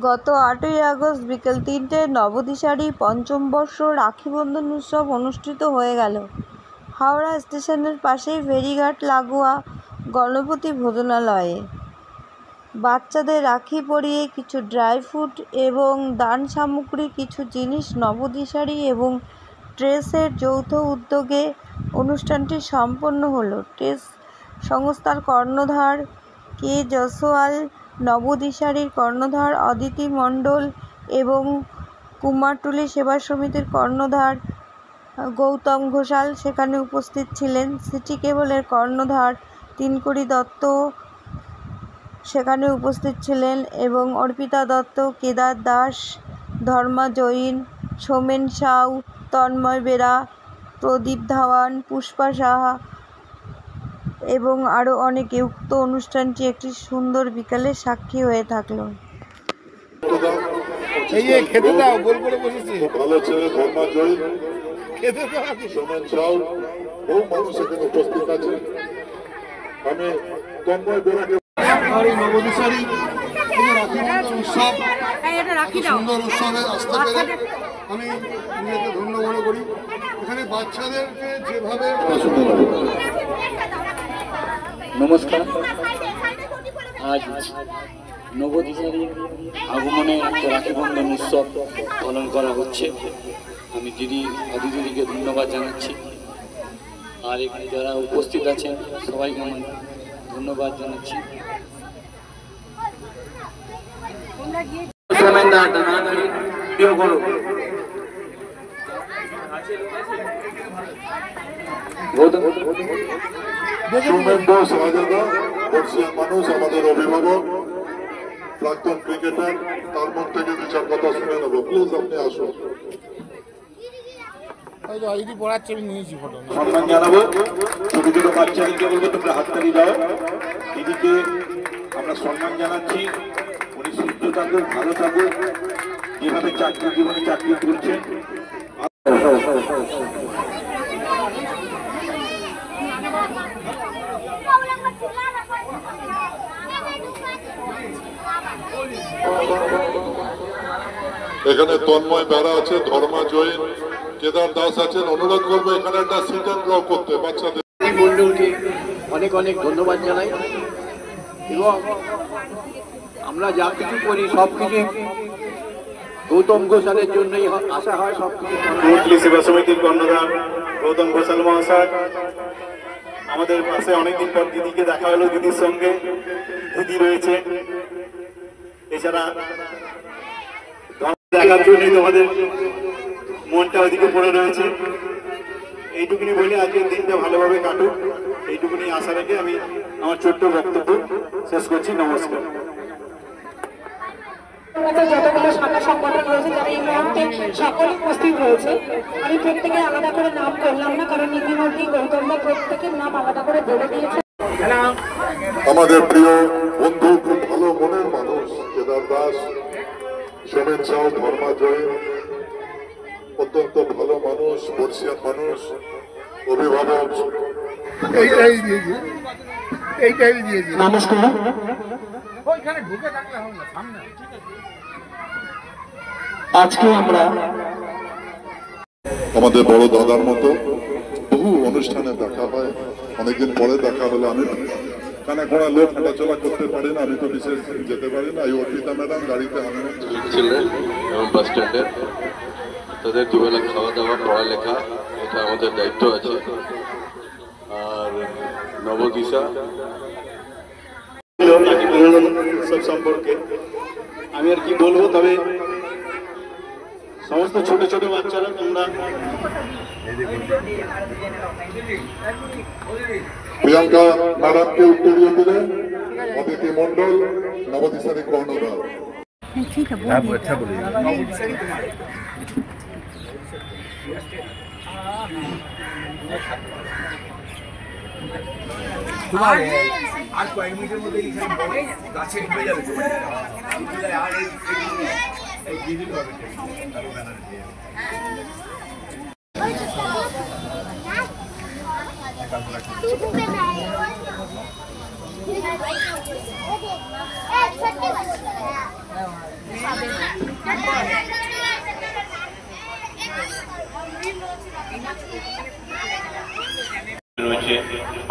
গত 8ই আগস্ট বিকেল 3টায় নবদিশারি পঞ্চম বর্ষ রাখি বন্ধন উৎসব অনুষ্ঠিত হয়ে গেল হাওড়া স্টেশনের পাশেই ফেরিঘাট লাগোয়া গণপতি ভোজনালয়ে। বাচ্চাদের রাখি পরিয়ে কিছু ড্রাই ফ্রুট এবং দান সামগ্রী কিছু জিনিস নবদিশারি এবং ট্রেসের যৌথ উদ্যোগে অনুষ্ঠানটি সম্পন্ন হলো। ট্রেস সংস্থার কর্ণধার কে জয়সওয়াল, নবদিশারির কর্ণধার অদিতি মণ্ডল এবং কুমারটুলি সেবা সমিতির কর্ণধার গৌতম ঘোষাল সেখানে উপস্থিত ছিলেন। সিটি কেবলের কর্ণধার তিনকড়ি দত্ত সেখানে উপস্থিত ছিলেন এবং অর্পিতা দত্ত, কেদার দাস, ধর্মা জৈন, সোমেন সাউ, তন্ময় বেরা, প্রদীপ ধাওয়ান, পুষ্পা সাহা এবং আরও অনেকে। উক্ত অনুষ্ঠানটি একটি সুন্দর বিকালের সাক্ষী হয়ে থাকল। ভালো ছেলে ধর্মা জৈন, সোমেন সাউ, বহু মানুষ এখানে উপস্থিত আছে। আমি তন্ময় বেরাকে নবদিশারি উৎসব সুন্দর উৎসবে আসতে পেরে আমি নিজেকে ধন্য মনে করি। এখানে বাচ্চাদেরকে যেভাবে নমস্কার। আজ নবদিশারির আগমনে রাখি বন্ধন উৎসব পালন করা হচ্ছে। আমি দিদিকে ধন্যবাদ জানাচ্ছি, আর এখানে যারা উপস্থিত আছেন সবাইকে আমি ধন্যবাদ জানাচ্ছি। মানুষ আমাদের অভিভাবক, প্রাক্তন ক্রিকেটার, তার মুখ থেকে দু চার কথা শুনে নেবো। প্লিজ আপনি আসুন। সম্মান জানাবো। ছোট ছোট বাচ্চাদেরকে বলবো তোমরা হাততালি দাও। দিদিকে আমরা সম্মান জানাচ্ছি। উনি সুস্থ থাকুক, ভালো থাকুক, যেভাবে চাকরি জীবনে চাকরি করছেন। এখানে তন্ময় বেড়া আছে, ধর্মা জৈন, কেদার দাস আছেন। অনুরোধ করবো এখানে একটা সিট এন্ড ড্র করতে বাচ্চাদের। মন্ডলকে অনেক অনেক ধন্যবাদ জানাই এবং আমরা যা কিছু করি সব কিছু গৌতম ঘোষালের জন্যই আসা হয়। সব কিছু সেবা সমিতির কর্ণধার গৌতম ঘোষাল মহাশয় আমাদের পাশে। অনেকদিন পর দিদিকে দেখা হলো, দিদির সঙ্গে দিদি রয়েছে। এছাড়া দেখার জন্যই তোমাদের মনটা ওইদিকে পড়ে রয়েছে। এইটুকুনি বলে আজকের দিনটা ভালোভাবে কাটুক, এইটুকুনি আশা রেখে আমি আমার ছোট্ট বক্তব্য শেষ করছি। নমস্কার। যতগুলো শাখা সংগঠন রয়েছে যারা এই মুহূর্তে সকলে উপস্থিত রয়েছে, আমি প্রত্যেকের আলাদা করে নাম করলাম না, কারণ ইতিমধ্যেই গৌতমদা প্রত্যেকের নাম আলাদা করে বলে দিয়েছে। আমাদের প্রিয় বন্ধু, খুব ভালো মনের মানুষ কেদার দাস, সোমেন সাউ, ধর্মা জৈন, অত্যন্ত ভালো মানুষ, বর্ষিয়ান মানুষ, অভিভাবক। নমস্কার। আজকে আমরা আমাদের বড় দাদার মতো বহু অনুষ্ঠানে দেখা হয়, অনেকদিন পরে দেখা হলো। আমি কানা ঘোড়া লোক হাঁটাচলা করতে পারি না, আমি তো বিশেষ যেতে পারি না। এই অর্পিতা ম্যাডাম গাড়িতে ছিলেন এবং বাস স্ট্যান্ডের তাদের দুবেলা খাওয়া দাওয়া, পড়ালেখা, এটা আমাদের দায়িত্ব আছে। আর নবদিশা সব সম্পর্কে আমি আর কি বলবো, তবে সমস্ত ছোট ছোট বাচ্চারা তোমরা প্রিয়াঙ্কা ম্যাডামকে উত্তরীয় দিলেন অদিতি মণ্ডল, নবদিশারি কর্ণধার। আর কয়েক মিনিটের মধ্যে গাছে ঢুকে যাবে। আর এই দিদি হবে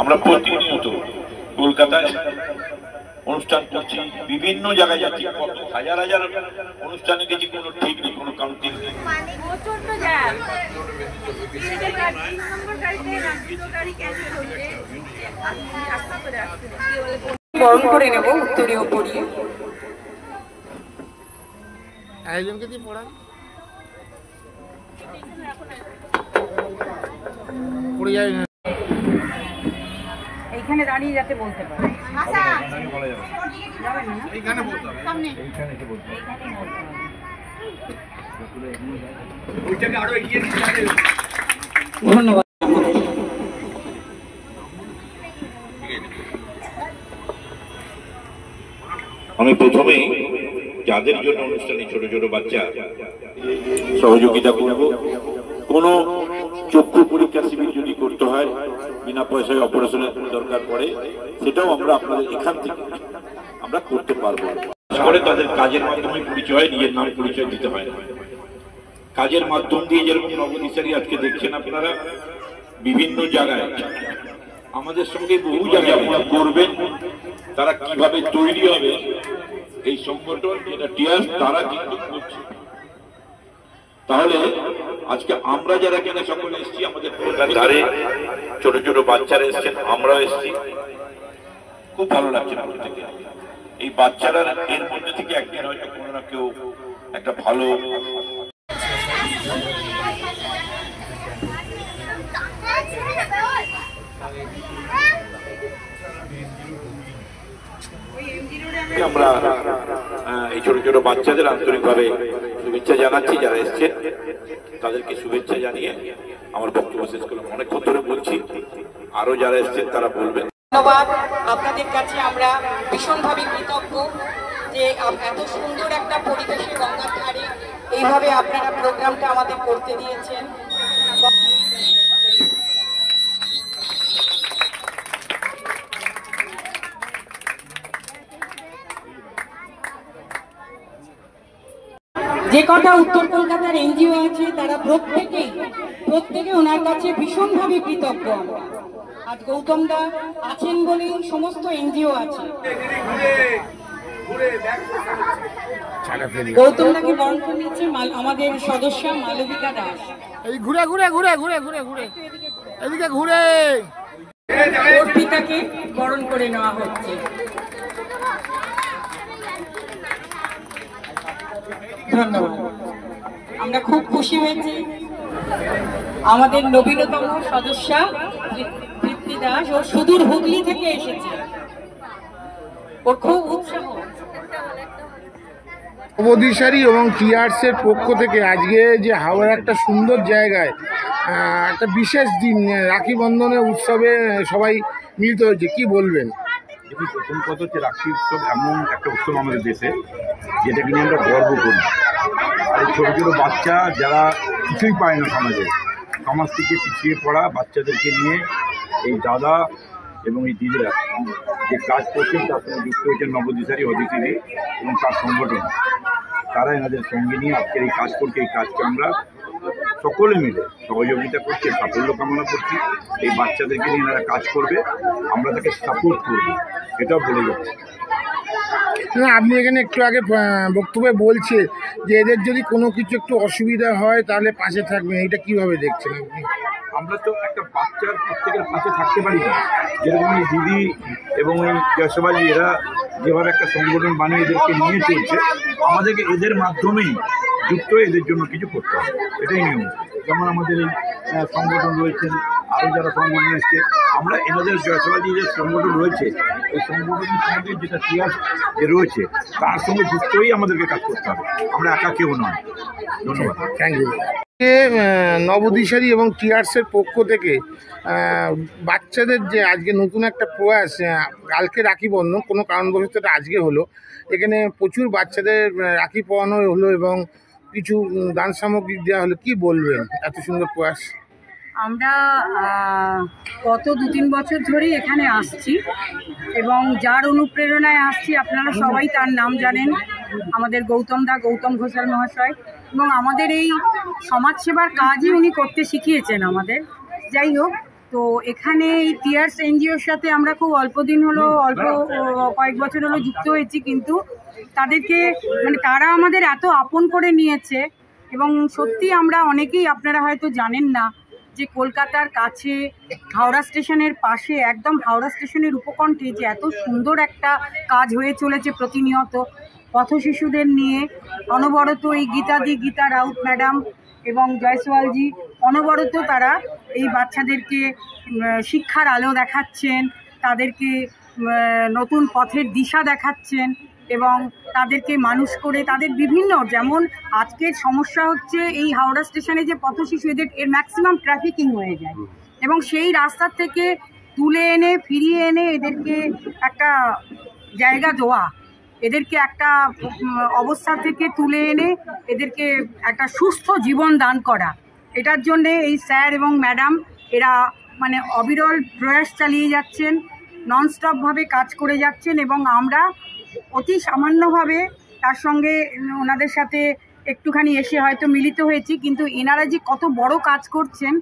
আমরা প্রতিনিয়ত কলকাতায় অনুষ্ঠান করছি, বিভিন্ন জায়গায় যাচ্ছি, হাজার হাজার অনুষ্ঠানে গেছি, কোনো ঠিক নেই, কোনো কাউন্টিং নেই। বরণ করে নেব উত্তরীয় পরিয়ে। একজনকে দিয়ে পড়ান, পড়ে যাবে না। এইখানে দাঁড়িয়ে যাতে বলতে পারে। ধন্যবাদ। আমি প্রথমেই যাদের জন্য অনুষ্ঠানে ছোট ছোট বাচ্চা সহযোগিতা করব, কোনো চক্ষু পরীক্ষা শিবির যদি করতে হয়, বিনা পয়সায় অপারেশনের দরকার পড়ে, সেটাও আমরা আপনাদের এখান থেকে আমরা করতে পারবো। করে তাদের কাজের মাধ্যমে পরিচয়, নিজের নাম পরিচয় দিতে হয় না। কাজের মাধ্যম দিয়ে যেরকম নবদিশারি আজকে দেখছেন আপনারা বিভিন্ন জায়গায়, আমাদের সঙ্গে বহু জায়গায় আপনারা করবেন, তারা কিভাবে তৈরি হবে এই সংগঠন, যেটা টিয়াস তারা কিন্তু করছে। তাহলে আজকে আমরা যারা এখানে সকলে এসেছি, আমাদের ধারে ছোট ছোট বাচ্চারা এসেছেন, আমরাও এসেছি, খুব ভালো লাগছে প্রত্যেকে। এই বাচ্চারা এর মধ্যে থেকে একদিন হয়তো কোনো না কেউ একটা ভালো আমরা এই ছোট ছোট বাচ্চাদের আন্তরিকভাবে শুভেচ্ছা জানাচ্ছি। যারা এসছেন তাদেরকে শুভেচ্ছা জানিয়ে আমার বক্তব্য শেষ করলাম। অনেকক্ষণ ধরে বলছি, আরো যারা এসছেন তারা বলবেন। ধন্যবাদ। আপনাদের কাছে আমরা ভীষণভাবে কৃতজ্ঞ যে এত সুন্দর একটা পরিবেশে গঙ্গার ধারে এইভাবে আপনারা প্রোগ্রামটা আমাদের করতে দিয়েছেন। যে কটা উত্তর কলকাতার এনজিও আছে তারা প্রত্যেকে ওনার কাছে ভীষণভাবে কৃতজ্ঞ। আজ গৌতম দা আছেন বলেই সমস্ত এনজিও আছে। গৌতম দাকে বরণ করে নিচ্ছে আমাদের সদস্য মালবিকা দাস। এই ঘুরে ঘুরে ঘুরে ঘুরে ঘুরে ঘুরে এদিকে ঘুরে অর্পিতাকে বরণ করে নেওয়া হচ্ছে। ধন্যবাদ। আমরা খুব খুশি হয়েছি। আমাদের নবীনতম সদস্য তৃপ্তি দাস, ও সুদূর হুগলি থেকে এসেছে, ওর খুব উৎসাহ। নবদিশারি এবং টিয়ার্সের পক্ষ থেকে আজকে যে হাওড়ার একটা সুন্দর জায়গায় একটা বিশেষ দিন রাখি বন্ধনের উৎসবে সবাই মিলিত হয়েছে, কি বলবেন? দেখুন, প্রথম কথা হচ্ছে রাখি উৎসব এমন একটা উৎসব আমাদের দেশে যেটাকে নিয়ে আমরা গর্ব করি। আর ছোটো ছোটো বাচ্চা যারা কিছুই পায় না সমাজ থেকে পিছিয়ে পড়া বাচ্চাদেরকে নিয়ে এই দাদা এবং এই দিদিরা যে কাজ করছেন তার সঙ্গে যুক্ত হয়েছেন নবদিশারি অতিথি এবং তার সংগঠন, তারা এনাদের সঙ্গে নিয়ে আজকের এই কাজ করছে। এই কাজকে আমরা সকলে মিলে সহযোগিতা করছি, সাফল্য কামনা করছি। এই বাচ্চাদেরকে নিয়ে এনারা কাজ করবে, আমরা তাকে সাপোর্ট করব, এটাও বলে যাচ্ছি। না, আপনি এখানে একটু আগে বক্তব্যে বলছে যে এদের যদি কোনো কিছু একটু অসুবিধা হয় তাহলে পাশে থাকবেন, এটা কিভাবে দেখছেন আপনি? আমরা তো একটা বাচ্চার প্রত্যেকের পাশে থাকতে পারি না, যেরকম এই দিদি এবং এই জয়সভাজি এরা যেভাবে একটা সংগঠন বানিয়ে এদেরকে নিয়ে চলছে, আমাদেরকে এদের মাধ্যমেই যুক্ত হয়ে এদের জন্য কিছু করতে হবে, এটাই নিয়ম। যেমন আমাদের এই সংগঠন রয়েছেন, আরও যারা সংগঠন এসছে, আমরা এনাদের জয়সভাজি যে সংগঠন রয়েছে এই সংগঠনের সঙ্গে যেটা টিয়ার্স রয়েছে তার সঙ্গে যুক্ত হয়েই আমাদেরকে কাজ করতে হবে, আমরা একা কেউ নয়। ধন্যবাদ, থ্যাংক ইউ। নবদিশারি এবং টিয়ার্সের পক্ষ থেকে বাচ্চাদের যে আজকে নতুন একটা প্রয়াস, কালকে রাখি বন্ধন কোনো কারণবশত এটা আজকে হলো, এখানে প্রচুর বাচ্চাদের রাখি পরানো হলো এবং কিছু দান সামগ্রী দেওয়া হলো, কি বলবেন এত সুন্দর প্রয়াস? আমরা গত 2-3 বছর ধরে এখানে আসছি এবং যার অনুপ্রেরণায় আসছি আপনারা সবাই তার নাম জানেন, আমাদের গৌতম ঘোষাল মহাশয়, এবং আমাদের এই সমাজসেবার কাজই উনি করতে শিখিয়েছেন আমাদের। যাই হোক, তো এখানে এই টিয়ার্স এনজিওর সাথে আমরা খুব অল্প কয়েক বছর হলো যুক্ত হয়েছি, কিন্তু তাদেরকে মানে তারা আমাদের এত আপন করে নিয়েছে। এবং সত্যি আমরা অনেকেই, আপনারা হয়তো জানেন না যে কলকাতার কাছে হাওড়া স্টেশনের পাশে, একদম হাওড়া স্টেশনের উপকণ্ঠে যে এত সুন্দর একটা কাজ হয়ে চলেছে প্রতিনিয়ত পথ শিশুদের নিয়ে। অনবরত এই গীতা রাউত ম্যাডাম এবং জয়সওয়ালজি অনবরত তারা এই বাচ্চাদেরকে শিক্ষার আলো দেখাচ্ছেন, তাদেরকে নতুন পথের দিশা দেখাচ্ছেন এবং তাদেরকে মানুষ করে তাদের বিভিন্ন, যেমন আজকের সমস্যা হচ্ছে এই হাওড়া স্টেশনে যে পথ শিশু এর ম্যাক্সিমাম ট্রাফিকিং হয়ে যায় এবং সেই রাস্তার থেকে তুলে এনে ফিরিয়ে এনে এদেরকে একটা জায়গা দেওয়া, এদেরকে একটা অবস্থা থেকে তুলে এনে এদেরকে একটা সুস্থ জীবন দান করা, এটার জন্যে এই স্যার এবং ম্যাডাম এরা মানে অবিরল প্রয়াস চালিয়ে যাচ্ছেন, ননস্টপভাবে কাজ করে যাচ্ছেন। এবং আমরা অতি সামান্যভাবে তার সঙ্গে ওনাদের সাথে একটুখানি এসে হয়তো মিলিত হয়েছি, কিন্তু এনারা যে কত বড় কাজ করছেন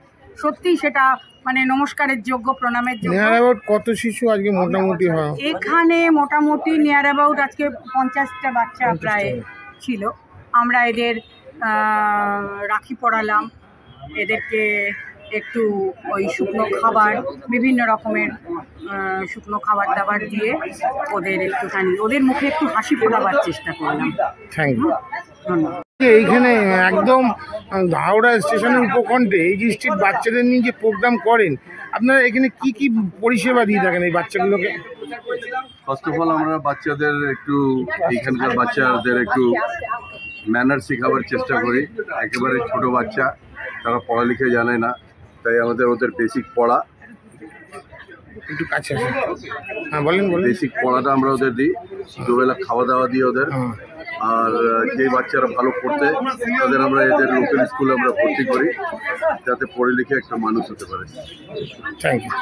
সত্যিই সেটা মানে নমস্কারের যোগ্য, প্রণামের যোগ্য। নিয়ার অ্যাবাউট কত শিশু আজকে মোটামুটি হয়? এখানে মোটামুটি নিয়ার অ্যাবাউট আজকে 50টা বাচ্চা প্রায় ছিল। আমরা এদের রাখি পরালাম, এদেরকে একটু ওই শুকনো খাবার, বিভিন্ন রকমের শুকনো খাবার দাবার দিয়ে ওদের একটুখানি ওদের মুখে একটু হাসি ফোটাবার চেষ্টা করলাম। Thank you. ধন্যবাদ। এইখানে একদম হাওড়া স্টেশনের উপকণ্ঠে এই যে স্ট্রিট বাচ্চাদের নিয়ে যে প্রোগ্রাম করেন, আপনারা এখানে কি কি পরিষেবা দিয়ে থাকেন এই বাচ্চাগুলোকে? ফার্স্ট অফ অল আমরা বাচ্চাদের একটু, এখানকার বাচ্চাদের একটু ম্যানার শেখাবার চেষ্টা করি। একেবারে ছোট বাচ্চা, তারা পড়ালেখা জানে না, তাই আমাদের ওদের বেসিক পড়া, একটু কাছে আসেন। হ্যাঁ বলেন। বেসিক পড়াটা আমরা ওদের দিই, দুবেলা খাওয়া দাওয়া দিই ওদের। আর যে বাচ্চারা ভালো পড়তে তাদের আমরা এদের লোকাল স্কুলে আমরা ভর্তি করি, যাতে পড়ে লিখে একটা মানুষ হতে পারে। Thank you.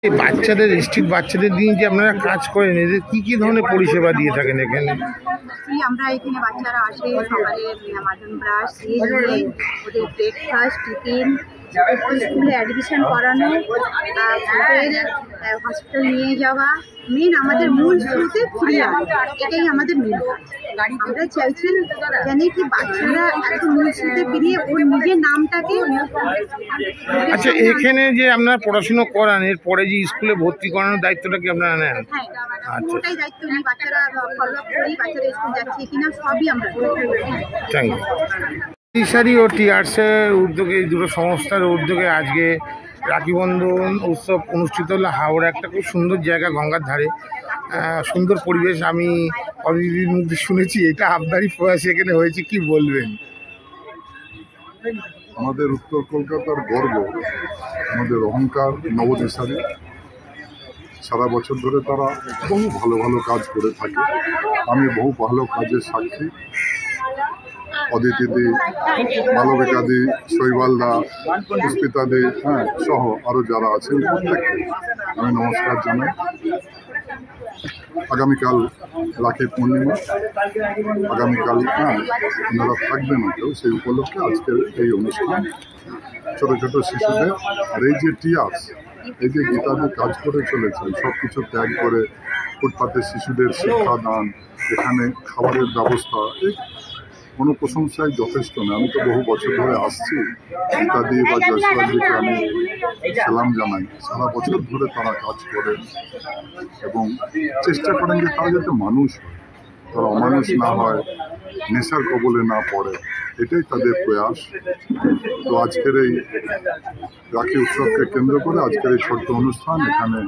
এই বাচ্চাদের স্ট্রিট বাচ্চাদের নিয়ে যে আপনারা কাজ করেন, এদের কি কি ধরনের পরিষেবা দিয়ে থাকেন এখানে? আমরা এখানে বাচ্চারা আসে সকালে মাটন ব্রাশ দিয়ে ওদের ব্রেকফাস্ট, টিফিন, স্কুলে অ্যাডমিশন করানো, ওদের হসপিটাল নিয়ে যাওয়া, মেন আমাদের মূল স্রোতে ফিরে আসা, এটাই আমাদের মেন কাজ। আমরা চাইছি জানি কি বাচ্চারা একটু মূল স্রোতে ফিরিয়ে ওর নিজের নামটাকে। আচ্ছা, এখানে যে আপনারা পড়াশুনো করান, এরপরে যে স্কুলে ভর্তি করানোর দায়িত্বটা কি আপনারা নেন? হ্যাঁ, পুরোটাই দায়িত্ব নিই। বাচ্চারা ফলো আপ করি, বাচ্চারা স্কুল যাচ্ছে কিনা সবই আমরা থ্যাংক ইউ। দিশারি ও টিয়ার্সের উদ্যোগে, এই দুটো সংস্থার উদ্যোগে আজকে রাখি বন্ধন উৎসব অনুষ্ঠিত হলো হাওড়া। একটা খুব সুন্দর জায়গা, গঙ্গার ধারে, সুন্দর পরিবেশ। আমি অদিতির মুখে শুনেছি এটা আপনারই প্রয়াস এখানে হয়েছে, কি বলবেন? আমাদের উত্তর কলকাতার গর্ব, আমাদের অহংকার নবদিশারি। সারা বছর ধরে তারা বহু ভালো ভালো কাজ করে থাকে, আমি বহু ভালো কাজের সাক্ষী। অদিতি দি, মালবিকা দি, শৈবাল দা, পুষ্পিতা দি, সহ আরও যারা আছেন প্রত্যেককে আমি নমস্কার জানাই। আগামীকাল রাখি পূর্ণিমা, আগামীকাল ওনারা থাকবেন কেউ, সেই উপলক্ষে আজকের এই অনুষ্ঠান। ছোটো ছোটো শিশুদের আর এই যে টিয়ার্স, এই যে গীতাদি কাজ করে চলেছেন, সব কিছু ত্যাগ করে ফুটপাতের শিশুদের শিক্ষাদান, এখানে খাবারের ব্যবস্থা, এই কোনো প্রশংসায় যথেষ্ট না। আমি তো বহু বছর ধরে আসছি, গীতাদি বা জয়সওয়ালজিকে আমি সালাম জানাই। সারা বছর ধরে তারা কাজ করেন এবং চেষ্টা করেন যে তারা যাতে মানুষ হয়, তারা অমানুষ না হয়, নেশার কবলে না পড়ে, এটাই তাদের প্রয়াস। তো আজকের এই রাখি উৎসবকে কেন্দ্র করে আজকের এই ছোট্ট অনুষ্ঠান, এখানে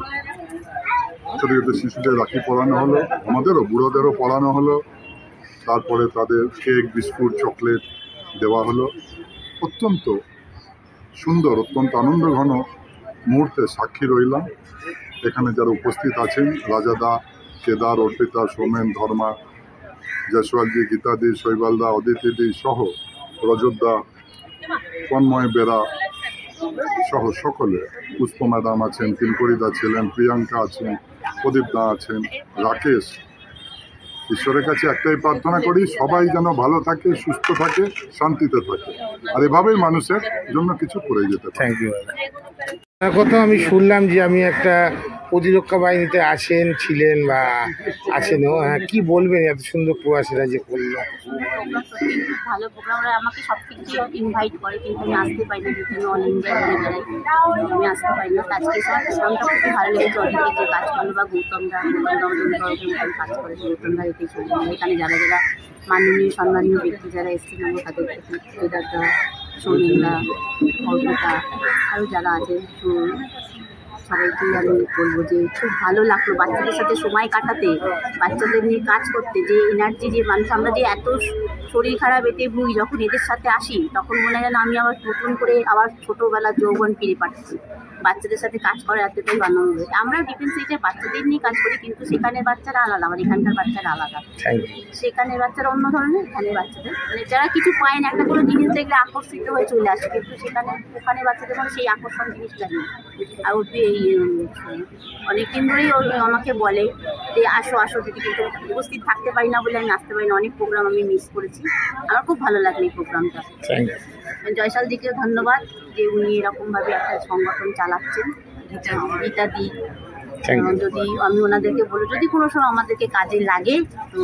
ছোটো ছোটো শিশুদের রাখি পরানো হলো, আমাদেরও বুড়োদেরও পরানো হলো, তারপরে তাদের কেক, বিস্কুট, চকলেট দেওয়া হলো। অত্যন্ত সুন্দর, অত্যন্ত আনন্দঘন মুহূর্তে সাক্ষী রইলাম। এখানে যারা উপস্থিত আছেন, রাজাদা, কেদার, অর্পিতা, সোমেন, ধর্মা, জয়সওয়ালজি, গীতাদি, শৈবালদা, অদিতিদি সহ রজতদা, তন্ময় বেরা সহ সকলে, পুষ্প ম্যাডাম আছেন, তিলকরিদা ছিলেন, প্রিয়াঙ্কা আছেন, প্রদীপ দা আছেন, রাকেশ। ঈশ্বরের কাছে একটাই প্রার্থনা করি, সবাই যেন ভালো থাকে, সুস্থ থাকে, শান্তিতে থাকে, আর এভাবেই মানুষের জন্য কিছু করে যেতে পারে। Thank you. কথা আমি শুনলাম যে আমি একটা প্রতিরক্ষা বাহিনীতে ছিলেন বা আছেনও, কি বলবেন এত সুন্দর প্রয়াসেরা যে করলো? প্রোগ্রাম সত্যি খুব ভালো প্রোগ্রাম। ওরা আমাকে সব কিছু ইনভাইট করে, কিন্তু আমি আসতে পারি না, যেহেতু আমি অল ইন্ডিয়া ঘুরে বেড়াই, আমি আসতে পারি না। তো আজকে সেই প্রোগ্রামটা খুবই ভালো লেগেছে। অনেকে যে কাজ করলো বা গৌতমদা কাজ করে, গৌতমদা এতে চলে এখানে যারা যারা মাননীয় সম্মানীয় ব্যক্তি যারা এসেছেন আমরা তাদের কেদারদা, সৌমিনদা, অর্পিতা, আরও যারা আছে সবাইকে আমি বলবো যে খুব ভালো লাগলো বাচ্চাদের সাথে সময় কাটাতে, বাচ্চাদের নিয়ে কাজ করতে, যে এনার্জি, যে মানুষ আমরা যে এত শরীর খারাপ এতে ভুগি, যখন এদের সাথে আসি তখন মনে হয় না আমি আবার নতুন করে আবার ছোটোবেলার যৌবন ফিরে পাচ্ছি। বাচ্চাদের সাথে কাজ করা এতটাই আনন্দ। আমরা ডিফেন্স এজে বাচ্চাদের নিয়ে কাজ করি, কিন্তু সেখানে বাচ্চারা আলাদা, আমার এখানকার বাচ্চারা আলাদা। সেখানে বাচ্চারা অন্য ধরনের, এখানে বাচ্চাদের মানে যারা কিছু পায় না, একটা কোনো জিনিস দেখলে আকর্ষিত হয়ে চলে আসে, কিন্তু ওখানে বাচ্চাদের মনে সেই আকর্ষণ জিনিসটা নেই। আর এই অনেকদিন ধরেই আমাকে বলে যে আসো আসো দিদি, কিন্তু উপস্থিত থাকতে পারি না বলে আমি আসতে পারি না। অনেক প্রোগ্রাম আমি মিস করেছি। আমার খুব ভালো লাগলো এই প্রোগ্রামটা। জয়সাল দিকেও ধন্যবাদ যে উনি এরকমভাবে একটা সংগঠন চালাচ্ছেন, গীতা দি। যদি আমি ওনাদেরকে বলি যদি কোনো সময় আমাদেরকে কাজে লাগে তো